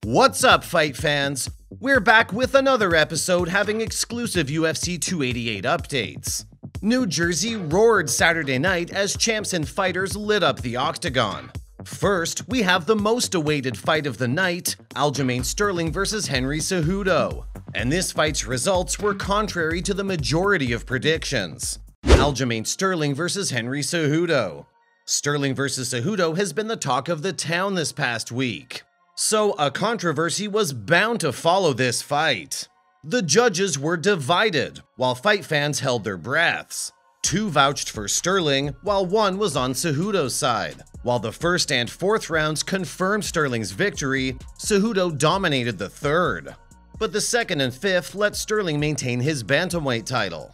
What's up, fight fans? We're back with another episode having exclusive UFC 288 updates. New Jersey roared Saturday night as champs and fighters lit up the octagon. First, we have the most awaited fight of the night, Aljamain Sterling vs Henry Cejudo. And this fight's results were contrary to the majority of predictions. Aljamain Sterling vs Henry Cejudo. Sterling vs Cejudo has been the talk of the town this past week. So a controversy was bound to follow this fight. The judges were divided, while fight fans held their breaths. Two vouched for Sterling, while one was on Cejudo's side. While the first and fourth rounds confirmed Sterling's victory, Cejudo dominated the third. But the second and fifth let Sterling maintain his bantamweight title.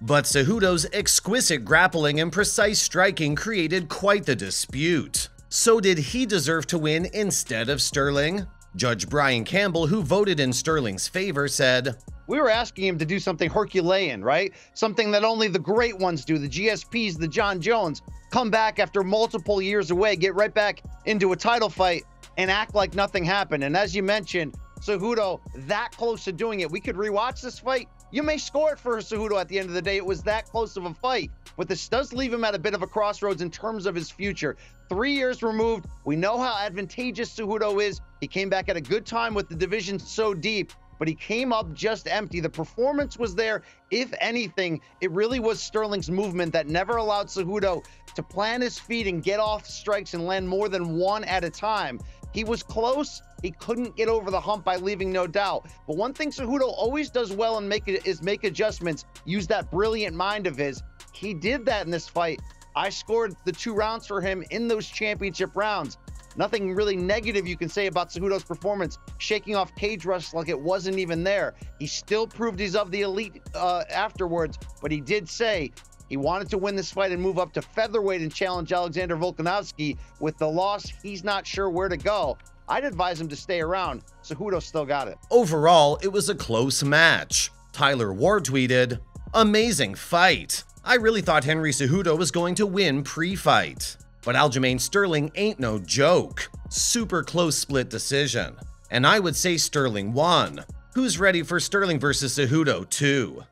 But Cejudo's exquisite grappling and precise striking created quite the dispute. So did he deserve to win instead of Sterling? Judge Brian Campbell, who voted in Sterling's favor, said, "We were asking him to do something Herculean, right? Something that only the great ones do, the GSPs, the John Jones, come back after multiple years away, get right back into a title fight, and act like nothing happened." And as you mentioned, Cejudo that close to doing it. We could rewatch this fight. You may score it for Cejudo at the end of the day. It was that close of a fight. But this does leave him at a bit of a crossroads in terms of his future. 3 years removed, we know how advantageous Cejudo is. He came back at a good time with the division so deep, but he came up just empty. The performance was there. If anything, it really was Sterling's movement that never allowed Cejudo to plant his feet and get off strikes and land more than one at a time. He was close. He couldn't get over the hump by leaving no doubt. But one thing Cejudo always does well and is make adjustments, use that brilliant mind of his. He did that in this fight. I scored the 2 rounds for him in those championship rounds. Nothing really negative you can say about Cejudo's performance, shaking off cage rush like it wasn't even there. He still proved he's of the elite afterwards, but he did say he wanted to win this fight and move up to featherweight and challenge Alexander Volkanovski. With the loss, he's not sure where to go. I'd advise him to stay around. Cejudo still got it. Overall, it was a close match. Tyler Ward tweeted, "Amazing fight. I really thought Henry Cejudo was going to win pre-fight. But Aljamain Sterling ain't no joke. Super close split decision. And I would say Sterling won. Who's ready for Sterling versus Cejudo too?"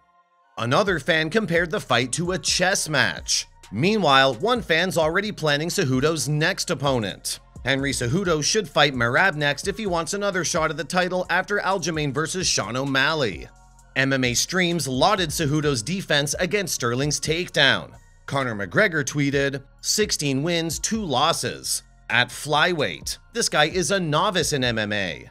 Another fan compared the fight to a chess match. Meanwhile, one fan's already planning Cejudo's next opponent. Henry Cejudo should fight Merab next if he wants another shot at the title after Aljamain versus Sean O'Malley. MMA Streams lauded Cejudo's defense against Sterling's takedown. Conor McGregor tweeted, 16 wins, 2 losses. At flyweight, this guy is a novice in MMA.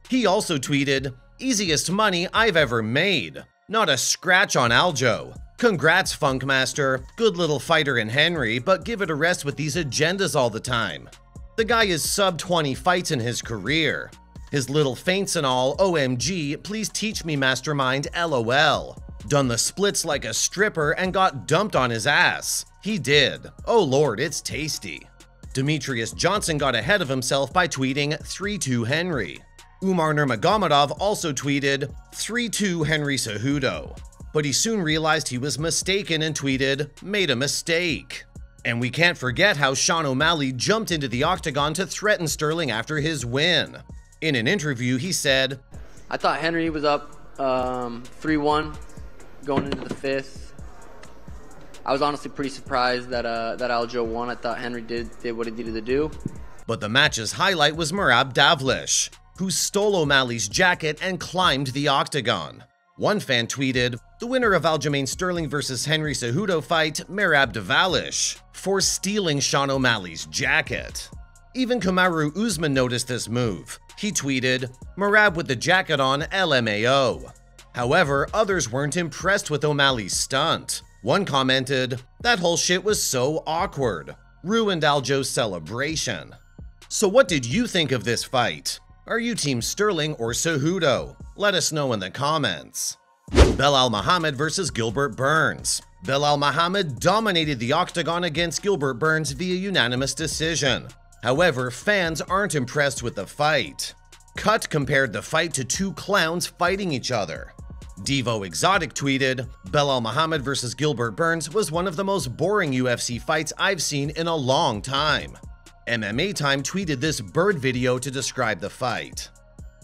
He also tweeted, "Easiest money I've ever made. Not a scratch on Aljo. Congrats, Funkmaster. Good little fighter in Henry, but give it a rest with these agendas all the time. The guy is sub 20 fights in his career. His little feints and all, OMG, please teach me mastermind, LOL. Done the splits like a stripper and got dumped on his ass. He did. Oh lord, it's tasty." Demetrius Johnson got ahead of himself by tweeting 3-2 Henry. Umar Nurmagomedov also tweeted 3-2 Henry Cejudo. But he soon realized he was mistaken and tweeted, "Made a mistake." And we can't forget how Sean O'Malley jumped into the octagon to threaten Sterling after his win. In an interview, he said, "I thought Henry was up 3-1 going into the 5th. I was honestly pretty surprised that Aljo won. I thought Henry did what he needed to do." But the match's highlight was Merab Davlish, who stole O'Malley's jacket and climbed the octagon. One fan tweeted, "The winner of Aljamain Sterling vs Henry Cejudo fight, Merab Davlish, for stealing Sean O'Malley's jacket." Even Kamaru Usman noticed this move. He tweeted, "Merab with the jacket on, LMAO." However, others weren't impressed with O'Malley's stunt. One commented, "That whole shit was so awkward. Ruined Aljo's celebration." So what did you think of this fight? Are you team Sterling or Cejudo? Let us know in the comments. Belal Muhammad vs Gilbert Burns. Belal Muhammad dominated the octagon against Gilbert Burns via unanimous decision. However, fans aren't impressed with the fight. Cut compared the fight to 2 clowns fighting each other. Devo Exotic tweeted, "Belal Muhammad vs Gilbert Burns was one of the most boring UFC fights I've seen in a long time." MMA Time tweeted this bird video to describe the fight.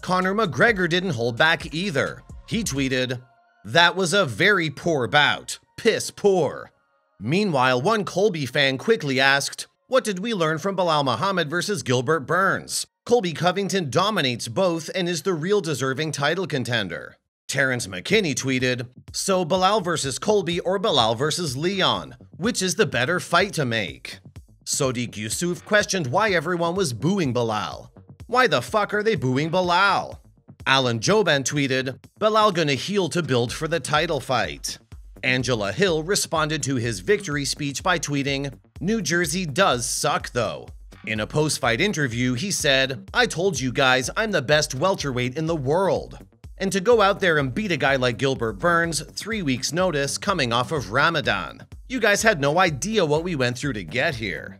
Conor McGregor didn't hold back either. He tweeted, "That was a very poor bout. Piss poor." Meanwhile, one Colby fan quickly asked, "What did we learn from Belal Muhammad versus Gilbert Burns? Colby Covington dominates both and is the real deserving title contender." Terrence McKinney tweeted, "So Belal versus Colby or Belal versus Leon? Which is the better fight to make?" Sodiq Yusuf questioned why everyone was booing Belal. "Why the fuck are they booing Belal?" Alan Joban tweeted, "Belal gonna heel to build for the title fight." Angela Hill responded to his victory speech by tweeting, "New Jersey does suck though." In a post-fight interview, he said, "I told you guys I'm the best welterweight in the world." And to go out there and beat a guy like Gilbert Burns, 3 weeks notice coming off of Ramadan. You guys had no idea what we went through to get here.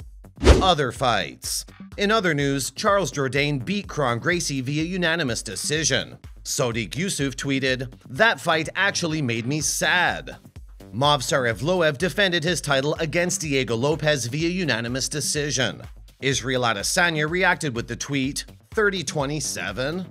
Other fights. In other news, Charles Jourdain beat Kron Gracie via unanimous decision. Sodiq Yusuf tweeted, "That fight actually made me sad." Movsar Evloev defended his title against Diego Lopez via unanimous decision. Israel Adesanya reacted with the tweet, 30-27?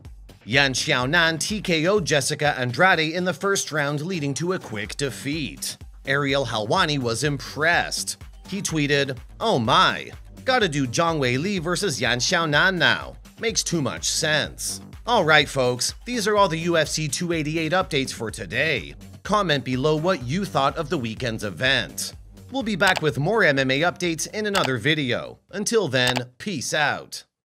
Yan Xiaonan TKO'd Jessica Andrade in the first round, leading to a quick defeat. Ariel Helwani was impressed. He tweeted, "Oh my, gotta do Zhang Weili versus Yan Xiaonan now. Makes too much sense." Alright folks, these are all the UFC 288 updates for today. Comment below what you thought of the weekend's event. We'll be back with more MMA updates in another video. Until then, peace out.